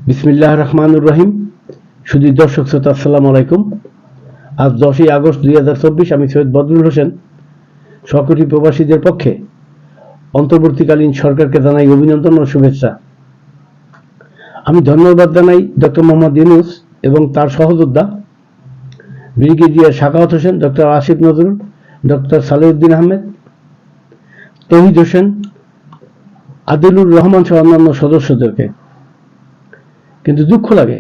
বিসমিল্লাহির রহমানির রহিম। শুধু দর্শক শ্রোতা, আসসালামু আলাইকুম। আজ 10ই আগস্ট 2024। আমি সৈয়দ বদরুল হোসেন সহকর্মী প্রবাসীদের পক্ষে অন্তর্বর্তীকালীন সরকারকে জানাই অভিনন্দন ও শুভেচ্ছা। আমি ধন্যবাদ জানাই ডক্টর মোহাম্মদ ইউনূস এবং তার সহযোদ্ধা brigadier Sakhawat Hossain, doctor Asif Nazrul, doctor Salehuddin Ahmed, Touhid Hossain, Adilur Rahman সহ অন্যান্য সদস্যদেরকে। কিন্তু দুঃখ লাগে,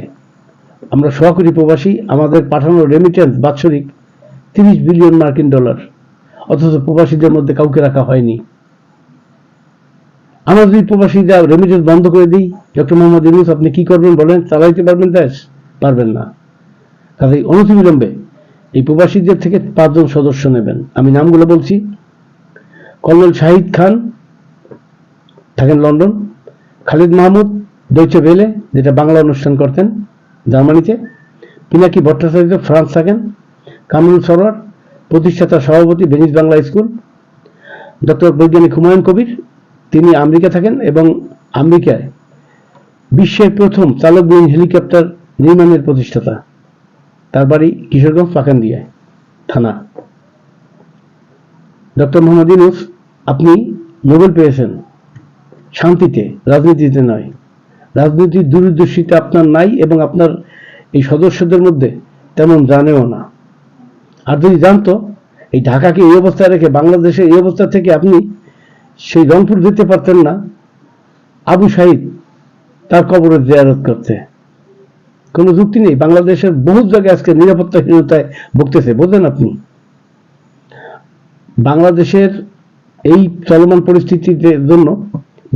আমরা সহকর্মী প্রবাসী, আমাদের পাঠানো রেমিটেন্স বাৎসরিক 30 বিলিয়ন মার্কিন ডলার, অথচ প্রবাসীদের মধ্যে কাউকে রাখা হয়নি। আমরা যদি প্রবাসীরা রেমিটেন্স বন্ধ করে দিই, ডক্টর মোহাম্মদ ইউনূস আপনি কি করবেন বলেন? চালাইতে পারবেন? দেশ পারবেন না। কাজেই অনতিবিলম্বে এই প্রবাসীদের থেকে 5 জন সদস্য নেবেন। আমি নামগুলো বলছি: কর্নেল শাহিদ খান, থাকেন London; Khalid Mahmud, Deutsche Welle, যেটা বাংলা অনুষ্ঠান করতেন জার্মানিতে; পিনাকি ভট্টাচার্য, ফ্রান্স থাকেন; কামরুল সরোয়ার, প্রতিষ্ঠাতা সভাপতি, ভেনিস বাংলা স্কুল; ডক্টর বৈজ্ঞানিক হুমায়ুন কবির, তিনি আমেরিকা থাকেন এবং আমেরিকায় বিশ্বের প্রথম চালকবিহীন হেলিকপ্টার নির্মাণের প্রতিষ্ঠাতা। তার বাড়ি কিশোরগঞ্জ পাকান্দিয়ায় থানা। ডক্টর মোহাম্মদ ইউনূস, আপনি নোবেল পেয়েছেন শান্তিতে, রাজনীতিতে নয়। রাজনীতির দূরদর্শিতা আপনার নাই এবং আপনার এই সদস্যদের মধ্যে তেমন জানেও না। আর যদি জানতো, এই ঢাকাকে এই অবস্থায় রেখে বাংলাদেশের এই অবস্থা থেকে আপনি সেই রংপুর যেতে পারতেন না আবু সাঈদ তার কবরের জিয়ারত করতে। কোনো যুক্তি নেই। বাংলাদেশের বহু জায়গায় আজকে নিরাপত্তাহীনতায় ভুগতেছে, বোঝেন আপনি? বাংলাদেশের এই চলমান পরিস্থিতির জন্য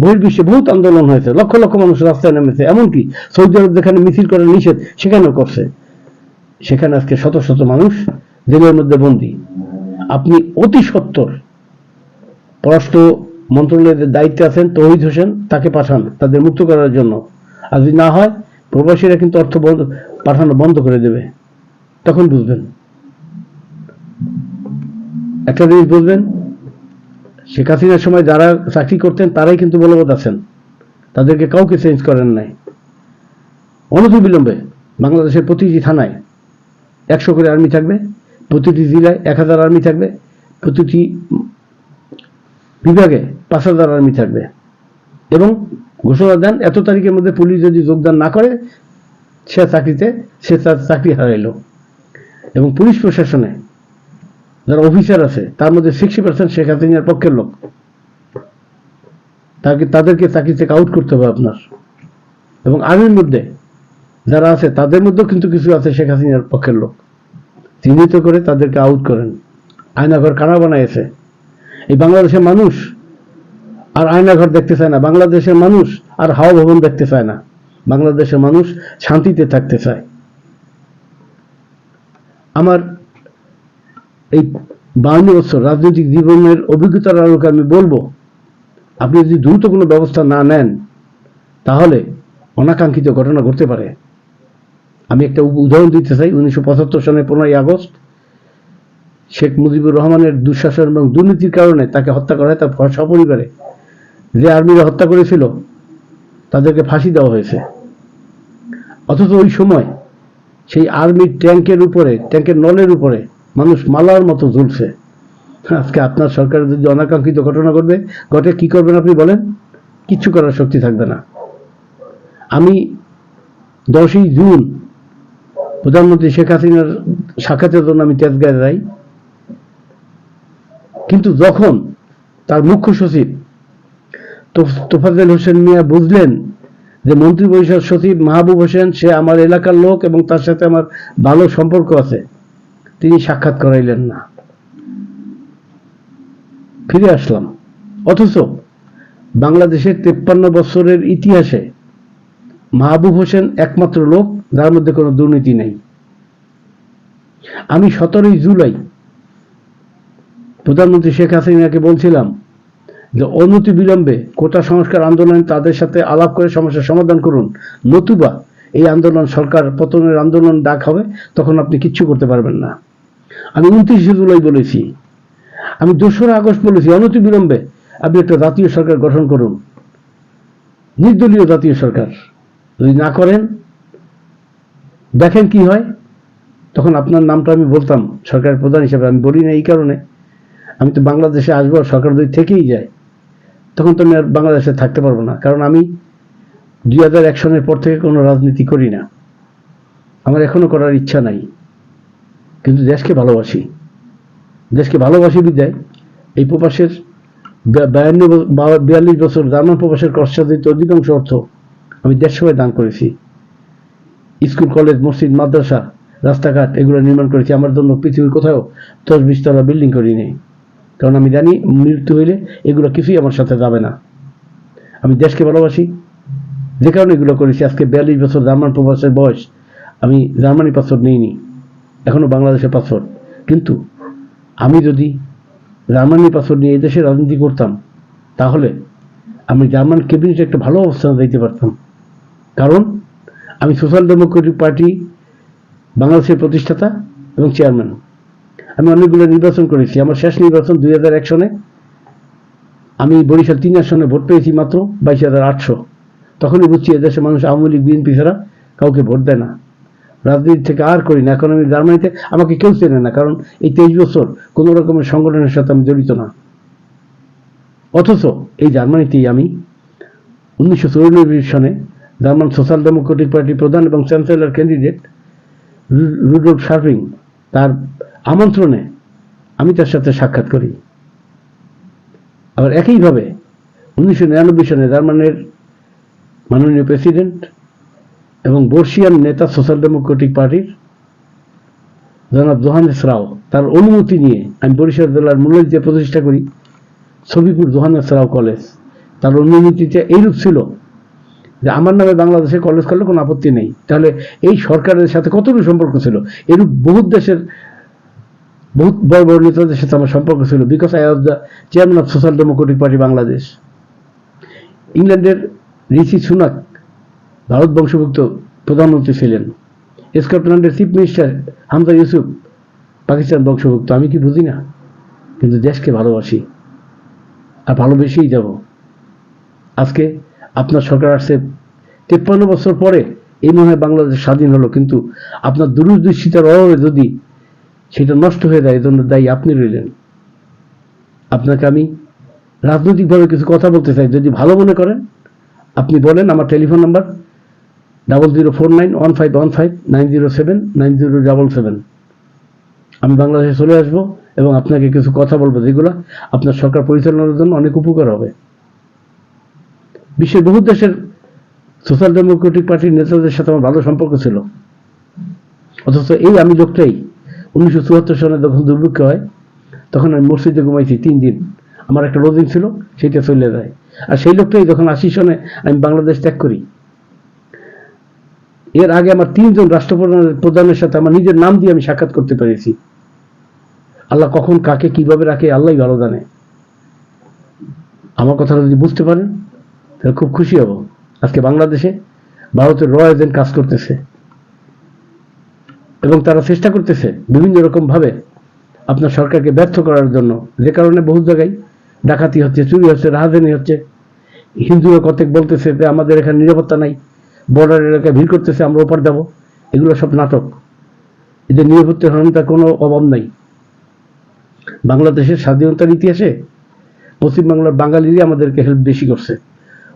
বহির্বিশ্বে বহুত আন্দোলন হয়েছে, লক্ষ লক্ষ মানুষ রাস্তায় নেমেছে। এমনকি সৌদি আরব যেখানে মিছিল করা নিষেধ, সেখানেও করছে। সেখানে আজকে শত শত মানুষ জেলের মধ্যে বন্দী। আপনি অতি সত্বর পররাষ্ট্র মন্ত্রণালয়ের দায়িত্বে আছেন তৌহিদ হোসেন, তাকে পাঠান তাদের মুক্ত করার জন্য। আর যদি না হয়, প্রবাসীরা কিন্তু অর্থ পাঠানো বন্ধ করে দেবে। তখন বুঝবেন। একটা জিনিস বুঝবেন, শেখ হাসিনার সময় যারা চাকরি করতেন তারাই কিন্তু বলবৎ আছেন, তাদেরকে কাউকে চেঞ্জ করেন নাই। অনতিবিলম্বে বাংলাদেশের প্রতিটি থানায় 100 করে আর্মি থাকবে, প্রতিটি জেলায় 1000 আর্মি থাকবে, প্রতিটি বিভাগে 5000 আর্মি থাকবে। এবং ঘোষণা দেন, এত তারিখের মধ্যে পুলিশ যদি যোগদান না করে সে তার চাকরি হারাইল। এবং পুলিশ প্রশাসনে যারা অফিসার আছে তার মধ্যে 60% শেখ হাসিনার পক্ষের লোক। তাদেরকে চাকরি থেকে আউট করতে হবে আপনার। এবং আর্মির মধ্যে যারা আছে তাদের মধ্যেও কিন্তু কিছু আছে শেখ হাসিনার পক্ষের লোক। চিহ্নিত করে তাদেরকে আউট করেন। আয়নাঘর কারা বানাইছে? এই বাংলাদেশের মানুষ আর আয়নাঘর দেখতে চায় না। বাংলাদেশের মানুষ আর হাওয়া ভবন দেখতে চায় না। বাংলাদেশের মানুষ শান্তিতে থাকতে চায়। আমার এই 52 বছর রাজনৈতিক জীবনের অভিজ্ঞতার আলোকে আমি বলবো, আপনি যদি দ্রুত কোনো ব্যবস্থা না নেন তাহলে অনাকাঙ্ক্ষিত ঘটনা ঘটতে পারে। আমি একটা উদাহরণ দিতে চাই। 1975 সালের 15ই আগস্ট শেখ মুজিবুর রহমানের দুঃশাসন এবং দুর্নীতির কারণে তাকে হত্যা করা হয়। তার সপরিবারে যে আর্মিরা হত্যা করেছিল তাদেরকে ফাঁসি দেওয়া হয়েছে। অথচ ওই সময় সেই আর্মির ট্যাঙ্কের উপরে, ট্যাঙ্কের নলের উপরে মানুষ মালার মতো ঝুলছে। আজকে আপনার সরকারের যদি অনাকাঙ্ক্ষিত ঘটনা ঘটে কি করবেন আপনি বলেন? কিচ্ছু করার শক্তি থাকবে না। আমি 10ই জুন প্রধানমন্ত্রী শেখ হাসিনার সাক্ষাতের জন্য আমি তেজগাঁয়ে যাই। কিন্তু যখন তার মুখ্য সচিব তোফাজ্জল হোসেন মিয়া বুঝলেন যে মন্ত্রী পরিষদ সচিব মাহবুব হোসেন সে আমার এলাকার লোক এবং তার সাথে আমার ভালো সম্পর্ক আছে, তিনি সাক্ষাৎ করাইলেন না। ফিরে আসলাম। অথচ বাংলাদেশের 53 বছরের ইতিহাসে মাহবুব হোসেন একমাত্র লোক যার মধ্যে কোনো দুর্নীতি নেই। আমি 17ই জুলাই প্রধানমন্ত্রী শেখ হাসিনাকে বলছিলাম যে অনতিবিলম্বে কোটা সংস্কার আন্দোলনে তাদের সাথে আলাপ করে সমস্যার সমাধান করুন, নতুবা এই আন্দোলন সরকার পতনের আন্দোলন ডাক হবে, তখন আপনি কিচ্ছু করতে পারবেন না। আমি 29 জুলাই বলেছি, আমি 2রা আগস্ট বলেছি, অনতিবিলম্বে আপনি একটা জাতীয় সরকার গঠন করুন, নির্দলীয় জাতীয় সরকার। যদি না করেন, দেখেন কি হয়। তখন আপনার নামটা আমি বলতাম সরকারের প্রধান হিসেবে। আমি বলি না এই কারণে, আমি তো বাংলাদেশে আসবো, সরকার যদি থেকেই যায় তখন তো আমি আর বাংলাদেশে থাকতে পারবো না। কারণ আমি 2001 সনের পর থেকে কোনো রাজনীতি করি না, আমার এখনো করার ইচ্ছা নাই। কিন্তু দেশকে ভালোবাসি, দেশকে ভালোবাসি বিদায় এই প্রবাসের 42 বছর জার্মান প্রবাসের কষ্টার্জিত অধিকাংশ অর্থ আমি দেশ সেবায় দান করেছি। স্কুল, কলেজ, মসজিদ, মাদ্রাসা, রাস্তাঘাট এগুলো নির্মাণ করেছি। আমার জন্য পৃথিবীর কোথাও 10-20 তলা বিল্ডিং করিনি, কারণ আমি জানি মৃত্যু হইলে এগুলো কিছুই আমার সাথে যাবে না। আমি দেশকে ভালোবাসি, যে কারণে এগুলো করেছি। আজকে 42 বছর জার্মান প্রবাসের বয়স, আমি জার্মানি পাসপোর্ট নিইনি, এখনো বাংলাদেশের পাসপোর্ট। কিন্তু আমি যদি জার্মানি পাসপোর্ট নিয়ে এদেশে রাজনীতি করতাম তাহলে আমি জার্মান ক্যাবিনেটে একটা ভালো অবস্থানে দিতে পারতাম। কারণ আমি সোশ্যাল ডেমোক্রেটিক পার্টি বাংলাদেশের প্রতিষ্ঠাতা এবং চেয়ারম্যান। আমি অনেকগুলো নির্বাচন করেছি। আমার শেষ নির্বাচন 2001 সনে, আমি বরিশাল 3 আসনে ভোট পেয়েছি মাত্র 22,800। তখনই বুঝছি এদেশে মানুষ আওয়ামী লীগ, বিএনপি ছাড়া কাউকে ভোট দেয় না। রাজনীতি থেকে আর করি না। এখন আমি জার্মানিতে আমাকে কেউ চেনে না, কারণ এই 23 বছর কোনো রকমের সংগঠনের সাথে আমি জড়িত না। অথচ এই জার্মানিতেই আমি 1994 সনে জার্মান সোশ্যাল ডেমোক্রেটিক পার্টির প্রধান এবং চ্যান্সেলর ক্যান্ডিডেট রুডolf শার্পিং, তার আমন্ত্রণে আমি তার সাথে সাক্ষাৎ করি। আবার একইভাবে 1999 সনে জার্মানের মাননীয় প্রেসিডেন্ট এবং বর্ষিয়ান নেতা সোশ্যাল ডেমোক্রেটিক পার্টির জনাব জোহানেস রাও, তার অনুমতি নিয়ে আমি বরিশাল জেলার মূল্যদিতে প্রতিষ্ঠা করি ছবিপুর জোহানেস রাও কলেজ। তার অনুমতিতে এইরূপ ছিল যে আমার নামে বাংলাদেশে কলেজ করলে কোনো আপত্তি নেই। তাহলে এই সরকারের সাথে কতটুকু সম্পর্ক ছিল। এরূপ বহুত দেশের, বহুত বড় বড় নেতাদের সাথে আমার সম্পর্ক ছিল, because I was the chairman of social Democratic party Bangladesh. ইংল্যান্ডের ঋষি সুনাক ভারত বংশভুক্ত প্রধানমন্ত্রী ছিলেন। স্কটল্যান্ডের চিফ মিনিস্টার হামজা ইউসুফ পাকিস্তান বংশভুক্ত। আমি কি বুঝি না? কিন্তু দেশকে ভালোবাসি আর ভালোবেসেই যাব। আজকে আপনার সরকার আসছে 53 বছর পরে, এই মনে হয় বাংলাদেশ স্বাধীন হলো, কিন্তু আপনার দূরদৃষ্টিতার অভাবে যদি সেটা নষ্ট হয়ে যায়, এজন্য দায়ী আপনি রইলেন। আপনাকে আমি রাজনৈতিকভাবে কিছু কথা বলতে চাই, যদি ভালো মনে করেন আপনি বলেন। আমার টেলিফোন নাম্বার 004915159079079077। আমি বাংলাদেশে চলে আসবো এবং আপনাকে কিছু কথা বলবো যেগুলো আপনার সরকার পরিচালনার জন্য অনেক উপকার হবে। বিশ্বের বহু দেশের সোশ্যাল ডেমোক্রেটিক পার্টির নেতাদের সাথে আমার ভালো সম্পর্ক ছিল, অথচ এই আমি লোকটাই 1974 সনে যখন দুর্ভিক্ষ হয় তখন আমি মসজিদে ঘুমাইছি 3 দিন। আমার একটা রোজিং ছিল, সেটা চলে যায়। আর সেই লোকটাই যখন 80 সনে আমি বাংলাদেশ ত্যাগ করি, এর আগে আমার 3 জন রাষ্ট্রপ্রধানের সাথে আমার নিজের নাম দিয়ে আমি সাক্ষাৎ করতে পেরেছি। আল্লাহ কখন কাকে কিভাবে রাখে আল্লাহই ভালো জানে। আমার কথাটা যদি বুঝতে পারেন তাহলে খুব খুশি হব। আজকে বাংলাদেশে ভারতের র এজেন্ট কাজ করতেছে এবং তারা চেষ্টা করতেছে বিভিন্ন রকম ভাবে আপনার সরকারকে ব্যর্থ করার জন্য, যে কারণে বহু জায়গায় ডাকাতি হচ্ছে, চুরি হচ্ছে, রাহাজানি হচ্ছে। হিন্দুরা কতক বলতেছে যে আমাদের এখানে নিরাপত্তা নাই, বর্ডার এলাকায় ভিড় করতেছে, আমরা ওপার যাব। এগুলো সব নাটক। এদের নিরাপত্তাহীনতার কোনো অভাব নাই। বাংলাদেশের স্বাধীনতার ইতিহাসে পশ্চিমবাংলার বাঙালিরই আমাদেরকে হেল্প বেশি করছে।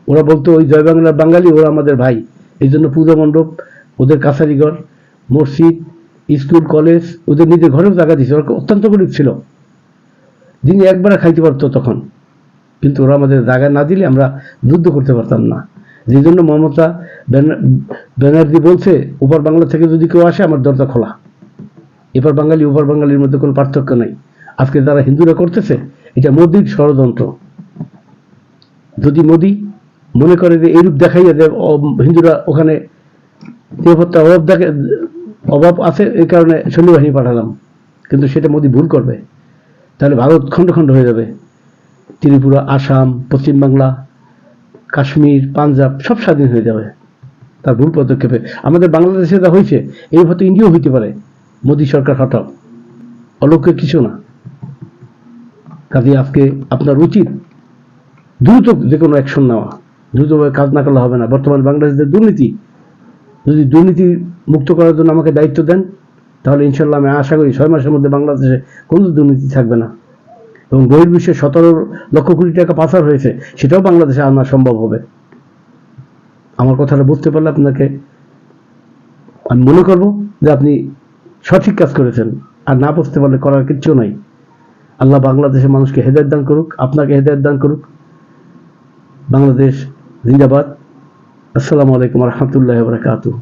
ওরা বলতো ওই জয় বাংলার বাঙালি, ওরা আমাদের ভাই। এই জন্য পূজা মণ্ডপ, ওদের কাছারিঘর, মসজিদ, স্কুল, কলেজ, ওদের নিজের ঘরেও জায়গা দিচ্ছে। ওরা অত্যন্ত গরিব ছিল, যিনি একবার খাইতে পারতো তখন। কিন্তু ওরা আমাদের জায়গা না দিলে আমরা যুদ্ধ করতে পারতাম না। যে জন্য মমতা ব্যানার্জি বলছে ওপার বাংলা থেকে যদি কেউ আসে আমার দরজা খোলা। এপার বাঙালি ওপার বাঙালির মধ্যে কোনো পার্থক্য নাই। আজকে যারা হিন্দুরা করতেছে এটা মোদির ষড়যন্ত্র। যদি মোদি মনে করে যে এইরূপ দেখাইয়া যে হিন্দুরা ওখানে নিরাপত্তা অভাব আছে, এই কারণে সৈন্যবাহিনী পাঠালাম, কিন্তু সেটা মোদি ভুল করবে, তাহলে ভারত খণ্ড খণ্ড হয়ে যাবে। ত্রিপুরা, আসাম, পশ্চিমবাংলা, কাশ্মীর, পাঞ্জাব সব স্বাধীন হয়ে যাবে তার ভুল পদক্ষেপে। আমাদের বাংলাদেশে যা হয়েছে এই হয়তো ইন্ডিয়াও হইতে পারে। মোদী সরকার হঠাৎ অলৌকিক কিছু না। কাজে আজকে আপনার উচিত দ্রুত যে কোনো অ্যাকশন নেওয়া। দ্রুতভাবে কাজ না করলে হবে না। বর্তমান বাংলাদেশের দুর্নীতি যদি দুর্নীতি মুক্ত করার জন্য আমাকে দায়িত্ব দেন, তাহলে ইনশাল্লাহ আমি আশা করি 6 মাসের মধ্যে বাংলাদেশে কোনো দুর্নীতি থাকবে না, এবং বহির্বিশ্বে 17 লক্ষ কোটি টাকা পাচার হয়েছে সেটাও বাংলাদেশে আনা সম্ভব হবে। আমার কথাটা বুঝতে পারলে আপনাকে আমি মনে করব যে আপনি সঠিক কাজ করেছেন, আর না বুঝতে পারলে করার কিচ্ছু নাই। আল্লাহ বাংলাদেশের মানুষকে হেদায়েত দান করুক, আপনাকে হেদায়েত দান করুক। বাংলাদেশ জিন্দাবাদ। আসসালামু আলাইকুম ওয়া রাহমাতুল্লাহি ওয়া বারাকাতুহু।